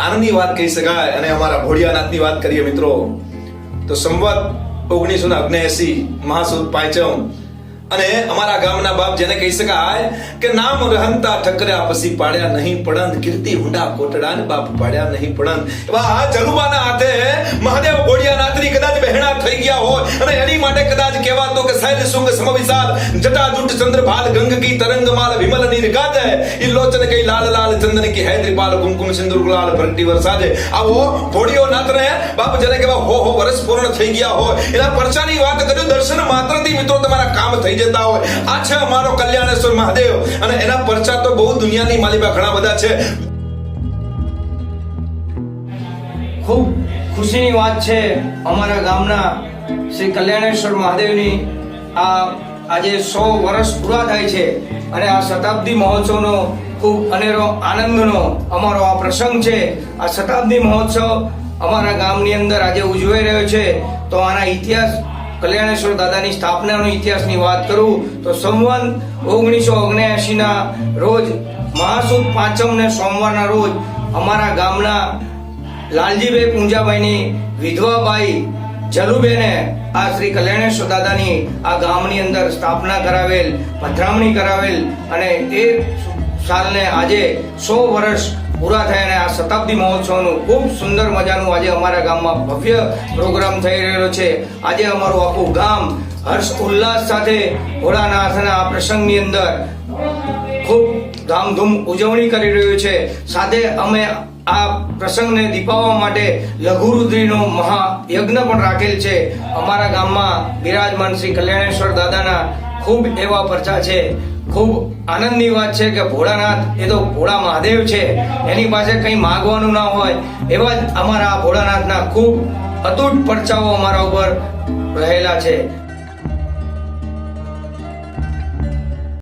આનંદની વાત કહી શકાય. અને અમારા ભોળિયાનાથની વાત કરીએ મિત્રો તો સંવત 1979 મહાસુદ પાંચમ અને અમારા ગામના બાપ જેને કહી શકાય કે નામ રહંતા ઠકર્યા પછી પાડ્યા નહીં પડંત, કીર્તિ હુંડા કોટડા ને બાપ પાડ્યા નહીં પડંત. એવા જલુબાના હાથે મહાદેવ ભોળિયાનાથની કદાચ બહેણા થઈ ગયા હોય અને એની માટે કદાચ કહેવાતો કે શૈલ સુંગ સમવિશાલ જટા જુટ ચંદ્રભાલ ગંગ કી તરંગમાલ વિમલ નિર્ગાત ઈ લોચન કઈ લાલ લાલ ચંદન કી હૈ ત્રિપાલ કુમકુમ સિંદૂર ગુલાલ ભરતી વરસાદે. આવો ભોળિયોનાથ ને બાપ જેને કહેવા હો વર્ષ પૂર્ણ થઈ ગયા હોય એના પરચાની વાત કર્યો. દર્શન માત્રથી મિત્રો તમારા કામ થઈ જતા હોય. આ છે અમારો કલ્યાણેશ્વર મહાદેવ અને એના પરચા તો બહુ દુનિયાની માલિકા ઘણા બધા છે. ખૂબ ખુશીની વાત છે અમારા ગામના શ્રી કલ્યાણેશ્વર મહાદેવની આજે 100 વર્ષ પૂરા થાય છે અને આ શતાબ્દી મહોત્સવનો ખૂબ અનેરો આનંદનો અમારો આ પ્રસંગ છે. આ શતાબ્દી મહોત્સવ અમારા ગામની અંદર આજે ઉજવાઈ રહ્યો છે. તો આના ઇતિહાસ કલ્યાણેશ્વર દાદાની સ્થાપનાનો ઇતિહાસની વાત કરું તો સંવત 1979 ના રોજ મહાસુદ પાંચમ ને સોમવારના રોજ અમારા ગામના લાલજીભાઈ પૂંજાભાઈની વિધવાબાઈ જલુબેને આ શ્રી કલ્યાણેશ્વર દાદાની આ ગામની અંદર સ્થાપના કરાવેલ, પધરામણી કરાવેલ અને એ સાલને આજે 100 વર્ષ પૂરા થયા અને આ શતાબ્દી મહોત્સવનું ખૂબ સુંદર મજાનું આજે અમારા ગામમાં ભવ્ય પ્રોગ્રામ થઈ રહ્યો છે. આજે અમારું આખું ગામ હર્ષ ઉલ્લાસ સાથે ભોળાનાથના આ પ્રસંગની અંદર ખૂબ ધામધૂમ ઉજવણી કરી રહ્યું છે. સાથે અમે આ પ્રસંગને દીપાવવા માટે લઘુરુદ્રીનો મહાયજ્ઞ પણ રાખેલ છે. અમારા ગામમાં બિરાજમાન શ્રી કલ્યાણેશ્વર દાદાના ખૂબ એવા પરચા છે. ખૂબ આનંદની વાત છે કે ભોળાનાથ એ તો ભોળા મહાદેવ છે, એની પાસે કંઈ માગવાનું ના હોય એવા જ અમારા ભોળાનાથના ખૂબ અતૂટ પરચાઓ અમારા ઉપર રહેલા છે.